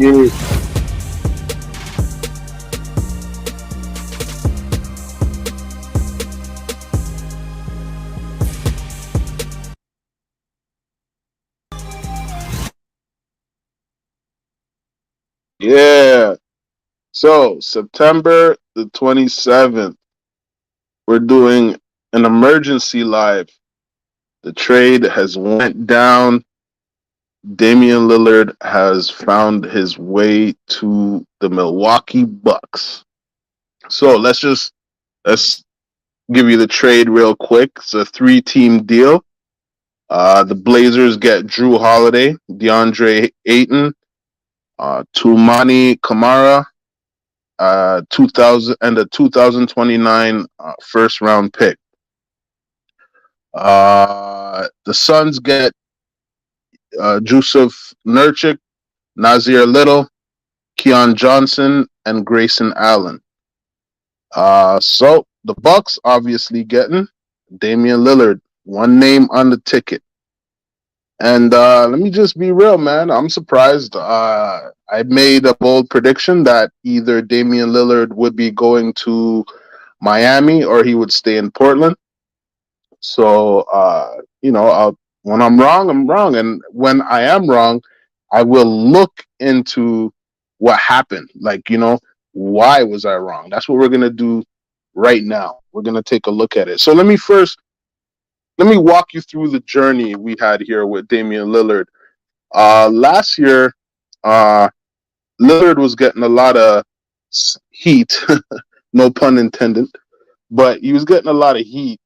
Yeah, yeah. So September the 27th, we're doing an emergency live. The trade has went down. Damian Lillard has found his way to the Milwaukee Bucks. So let's give you the trade real quick. It's a three-team deal. The Blazers get Drew Holiday, DeAndre Ayton, Tumani Kamara, 2000 and a 2029 first round pick. The Suns get Jusuf Nurkic, Nazir Little, Keon Johnson, and Grayson Allen. So the Bucks obviously getting Damian Lillard, one name on the ticket. And let me just be real, man. I'm surprised. I made a bold prediction that either Damian Lillard would be going to Miami or he would stay in Portland. So, when I'm wrong, I'm wrong. And when I am wrong, I will look into what happened. Like, why was I wrong? That's what we're going to do right now. We're going to take a look at it. So let me walk you through the journey we had here with Damian Lillard. Last year, uh, Lillard was getting a lot of heat, no pun intended, but he was getting a lot of heat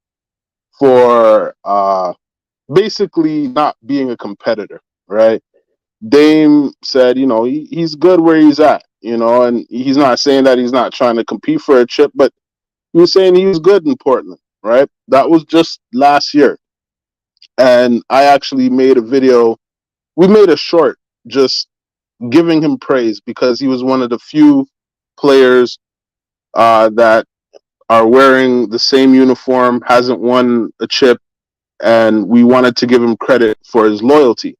for basically not being a competitor, right? Dame said, he's good where he's at, and he's not saying that he's not trying to compete for a chip, but he was saying he was good in Portland, right? That was just last year. And I actually made a video. We made a short just giving him praise because he was one of the few players that are wearing the same uniform, hasn't won a chip, and we wanted to give him credit for his loyalty.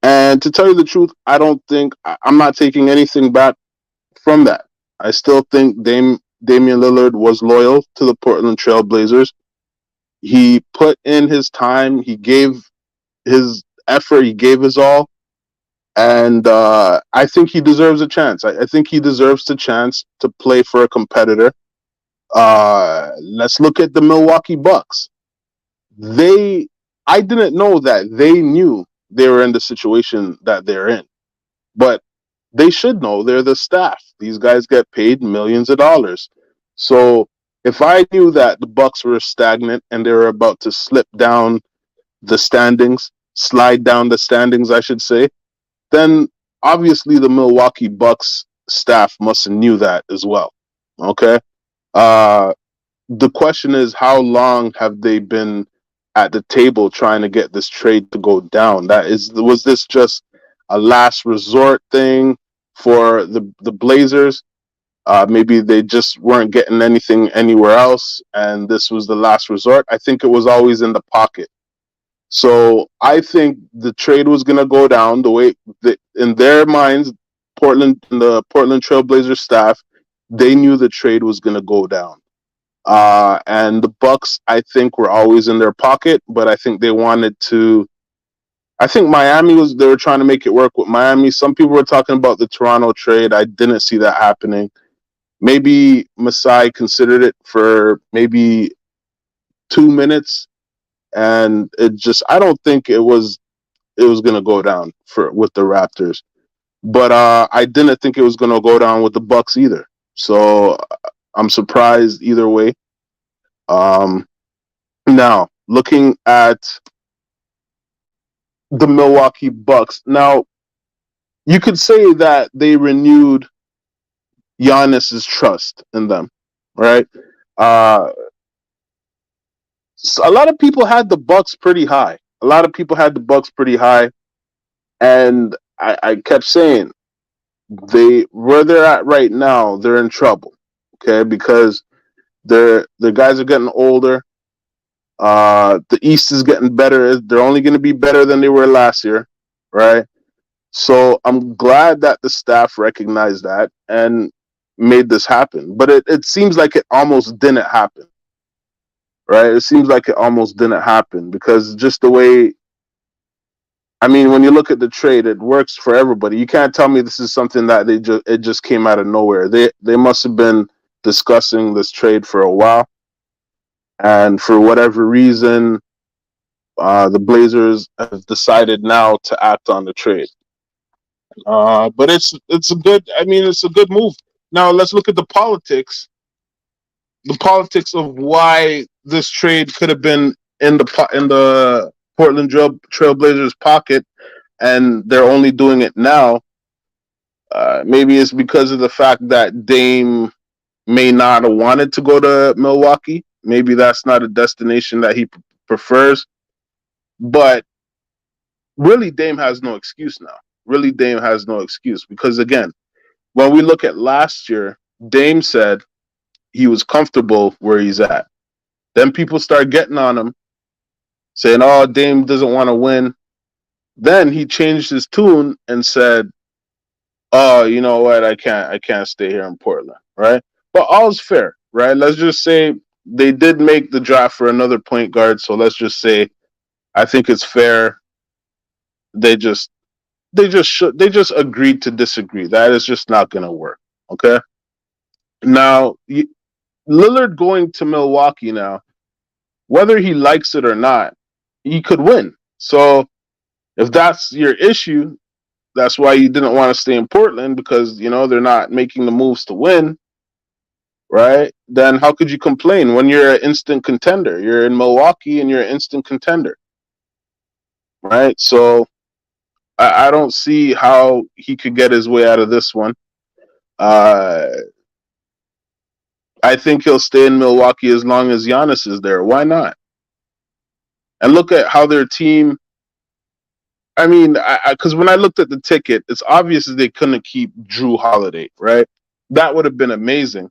And to tell you the truth, I'm not taking anything back from that. I still think Damian Lillard was loyal to the Portland Trail Blazers. He put in his time, he gave his effort, he gave his all, and I think he deserves a chance. I think he deserves the chance to play for a competitor. Let's look at the Milwaukee Bucks. They, I didn't know that they knew they were in the situation that they're in, but they should know. They're the staff. These guys get paid millions of dollars. So if I knew that the Bucks were stagnant and they were about to slip down the standings, slide down the standings, I should say, then obviously the Milwaukee Bucks staff must have knew that as well. Okay. Uh, the question is, how long have they been at the table trying to get this trade to go down? Was this just a last resort thing for the Blazers? Maybe they just weren't getting anything anywhere else, and this was the last resort. I think it was always in the pocket. So I think the trade was going to go down the way that, in their minds, the Portland Trailblazers staff, they knew the trade was going to go down. And the Bucks, I think, were always in their pocket, but I think they wanted to. I think they were trying to make it work with Miami. Some people were talking about the Toronto trade. I didn't see that happening. Maybe Masai considered it for maybe 2 minutes, and I don't think it was going to go down with the Raptors. But I didn't think it was going to go down with the Bucks either. So I'm surprised either way. Now, looking at the Milwaukee Bucks, now you could say that they renewed Giannis's trust in them, right? Uh, so a lot of people had the Bucks pretty high. And I kept saying where they're at right now, they're in trouble, okay? Because the guys are getting older. The East is getting better. They're only going to be better than they were last year, right? So I'm glad that the staff recognized that and made this happen. But it seems like it almost didn't happen, right? It seems like it almost didn't happen because just the way, I mean, when you look at the trade, it works for everybody. You can't tell me this is something that it just came out of nowhere. They must have been discussing this trade for a while, and for whatever reason, the Blazers have decided now to act on the trade. But it's a good. I mean, it's a good move. Now let's look at the politics. The politics of why this trade could have been in the Portland Trailblazers pocket, and they're only doing it now. Maybe it's because of the fact that Dame may not have wanted to go to Milwaukee. Maybe that's not a destination that he prefers. But really, Dame has no excuse now. Really, Dame has no excuse because, again, when we look at last year, Dame said he was comfortable where he's at. Then people start getting on him, saying, "Oh, Dame doesn't want to win." Then he changed his tune and said, "Oh, you know what? I can't stay here in Portland." Right? But all's fair, right? Let's just say they did make the draft for another point guard, so let's just say I think it's fair. They just they just agreed to disagree. That is just not going to work. Okay. Now Lillard going to Milwaukee now, whether he likes it or not, he could win. So if that's your issue, that's why you didn't want to stay in Portland because you know they're not making the moves to win, right? Then how could you complain when you're an instant contender? You're in Milwaukee and you're an instant contender, right? So I don't see how he could get his way out of this one. Uh, I think he'll stay in Milwaukee as long as Giannis is there. Why not? And look at how their team. I mean, because when I looked at the ticket, it's obvious that they couldn't keep Drew Holiday, right? That would have been amazing.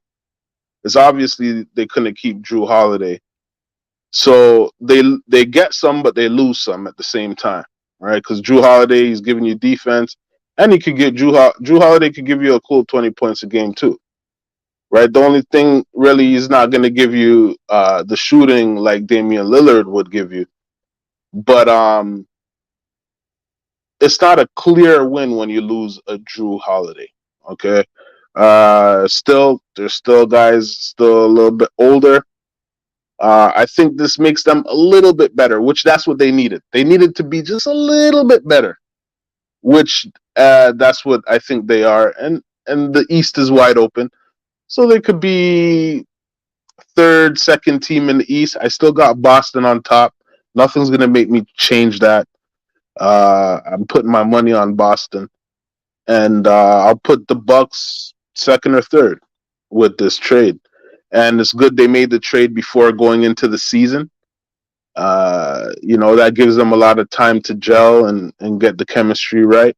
It's obviously they couldn't keep Drew Holiday, so they get some, but they lose some at the same time, right? Because Drew Holiday is giving you defense, and he could get Drew Holiday could give you a cool 20 points a game too, right? The only thing really he's not going to give you the shooting like Damian Lillard would give you, but it's not a clear win when you lose a Drew Holiday. Okay. Still, there's still guys still a little bit older. I think this makes them a little bit better, which that's what they needed. They needed to be just a little bit better, which that's what I think they are. And the East is wide open, so they could be third, second team in the East. I still got Boston on top. Nothing's gonna make me change that. I'm putting my money on Boston, and I'll put the Bucks second or third with this trade. And it's good they made the trade before going into the season. You know, that gives them a lot of time to gel and get the chemistry right.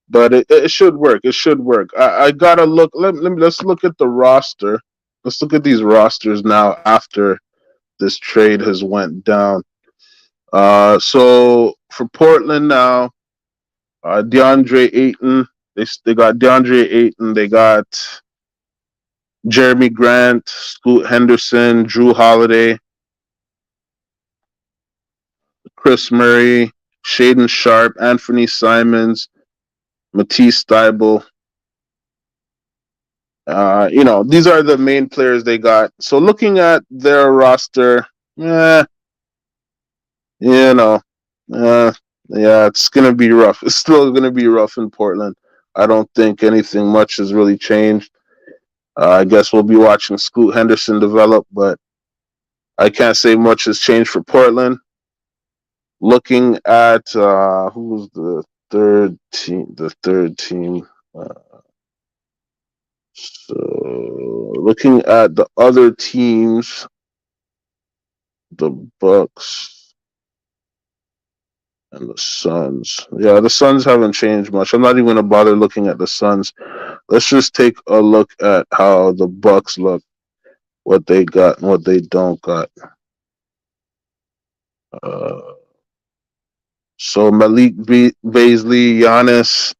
But it should work. It should work. I gotta look. Let's look at the roster. Let's look at these rosters now after this trade has went down. So for Portland now, DeAndre Ayton. They got DeAndre Ayton. They got Jeremy Grant, Scoot Henderson, Drew Holiday, Chris Murray, Shaden Sharp, Anthony Simons, Matisse Thybulle. You know, these are the main players they got. So looking at their roster, you know, yeah, it's gonna be rough. It's still gonna be rough in Portland. I don't think anything much has really changed. I guess we'll be watching Scoot Henderson develop, but I can't say much has changed for Portland. Looking at who was the third team? The third team. So looking at the other teams, the Bucks and the Suns. Yeah, the Suns haven't changed much. I'm not even gonna bother looking at the Suns. Let's just take a look at how the Bucks look, what they got and what they don't got. Uh, So Malik Beasley, Giannis,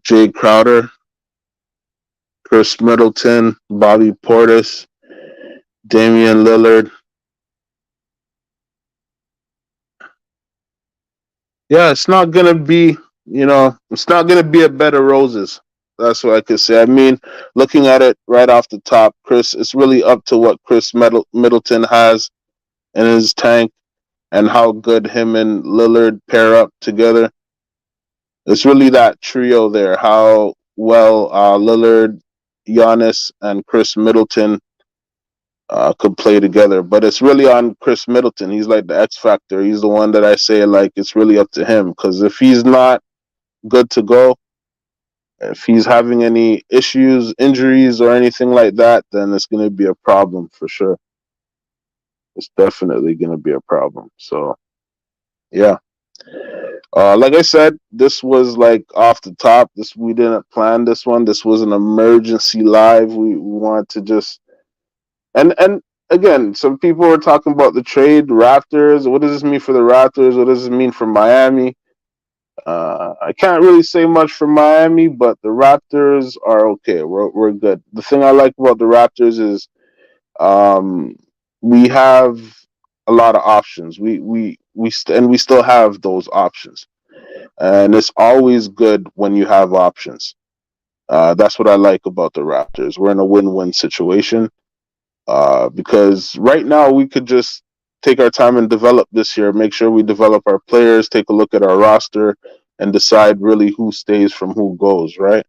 Jay Crowder, Chris Middleton, Bobby Portis, Damian Lillard. Yeah, it's not gonna be, it's not gonna be a bed of roses. That's what I could say. I mean, looking at it right off the top, Chris, it's really up to what Chris Middleton has in his tank and how good him and Lillard pair up together. It's really that trio there. How well Lillard, Giannis, and Chris Middleton could play together. But it's really on Chris Middleton. He's like the X factor. He's the one that I say like it's really up to him because if he's not good to go, if he's having any issues, injuries, or anything like that, then it's going to be a problem for sure. It's definitely going to be a problem. So yeah. Like I said, this was like off the top. This we didn't plan this one. This was an emergency live. We wanted to just and again, some people were talking about the trade Raptors. What does this mean for the Raptors? What does it mean for Miami? I can't really say much for Miami, but the Raptors are okay. We're good. The thing I like about the Raptors is um, we have a lot of options. And we still have those options. And it's always good when you have options. That's what I like about the Raptors. We're in a win-win situation because right now we could just take our time and develop this year, make sure we develop our players, take a look at our roster, and decide really who stays from who goes, right?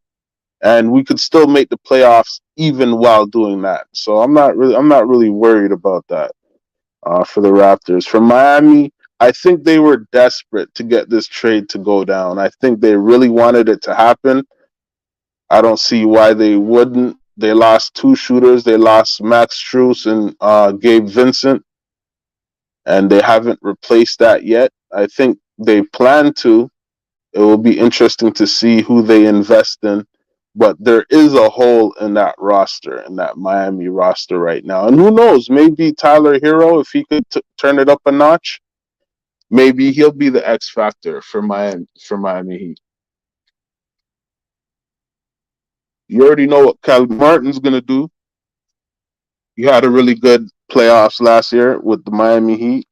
And we could still make the playoffs even while doing that. So I'm not really worried about that for the Raptors. For Miami, I think they were desperate to get this trade to go down. I think they really wanted it to happen. I don't see why they wouldn't. They lost two shooters. They lost Max Strus and Gabe Vincent, and they haven't replaced that yet. I think they plan to. It will be interesting to see who they invest in. But there is a hole in that roster, in that Miami roster right now. And who knows? Maybe Tyler Hero, if he could turn it up a notch, maybe he'll be the X factor for Miami Heat. You already know what Cal Martin's gonna do. He had a really good playoffs last year with the Miami Heat.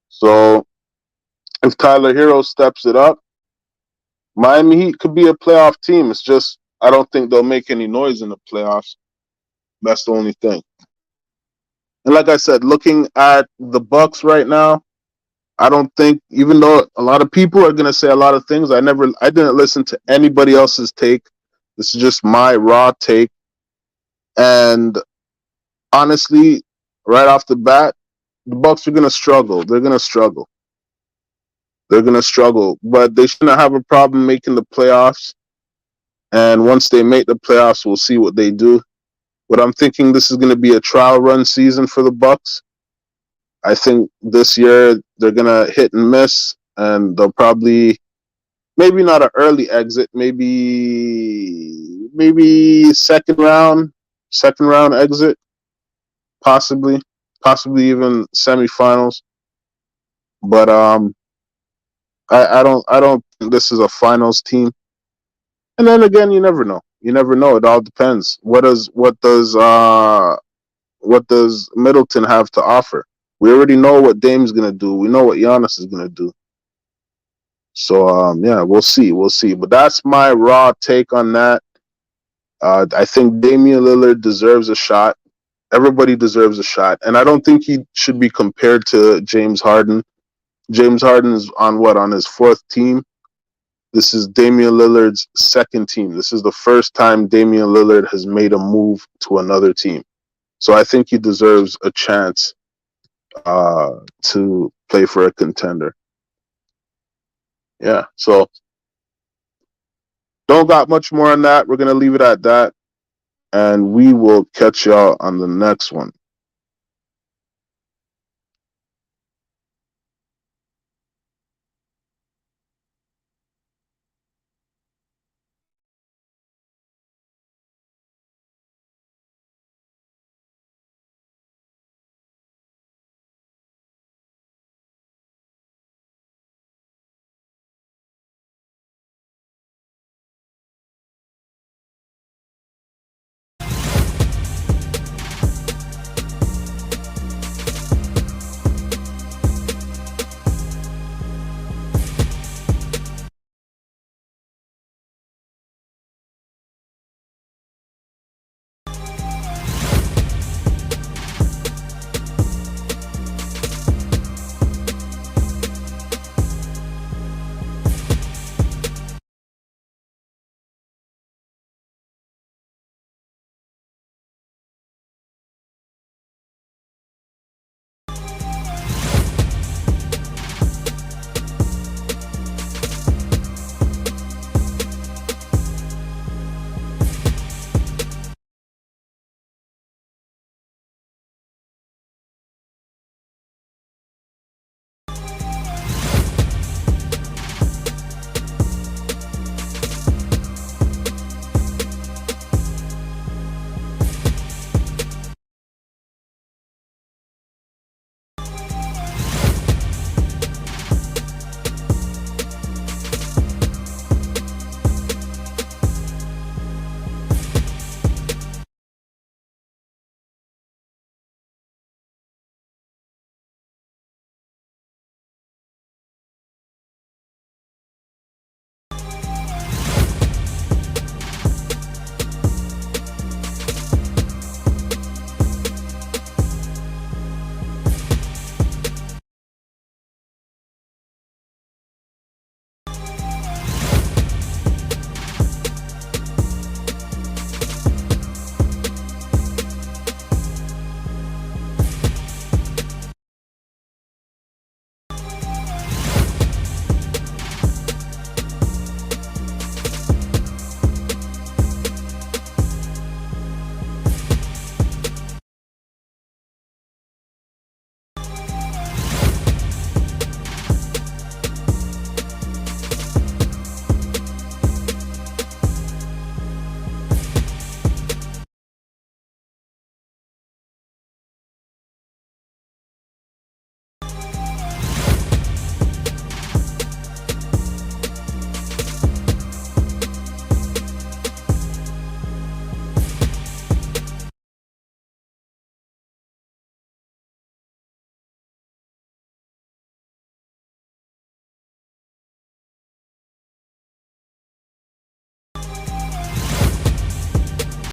So if Tyler Hero steps it up, Miami Heat could be a playoff team. It's just I don't think they'll make any noise in the playoffs. That's the only thing. And like I said, looking at the Bucks right now, I don't think, even though a lot of people are gonna say a lot of things, I didn't listen to anybody else's take. This is just my raw take. And honestly, right off the bat, the Bucks are gonna struggle. They're gonna struggle. They're gonna struggle, but they shouldn't have a problem making the playoffs. And once they make the playoffs, we'll see what they do. But I'm thinking this is going to be a trial run season for the Bucks. I think this year they're going to hit and miss, and they'll probably maybe not an early exit, maybe second round exit, possibly even semifinals. But I don't think this is a finals team. And then again, you never know. You never know. It all depends. What does Middleton have to offer? We already know what Dame's gonna do. We know what Giannis is gonna do. So yeah, we'll see. We'll see. But that's my raw take on that. I think Damian Lillard deserves a shot. Everybody deserves a shot, and I don't think he should be compared to James Harden. James Harden is on his fourth team. This is Damian Lillard's second team. This is the first time Damian Lillard has made a move to another team. So I think he deserves a chance to play for a contender. Yeah. So don't got much more on that. We're going to leave it at that. And we will catch y'all on the next one.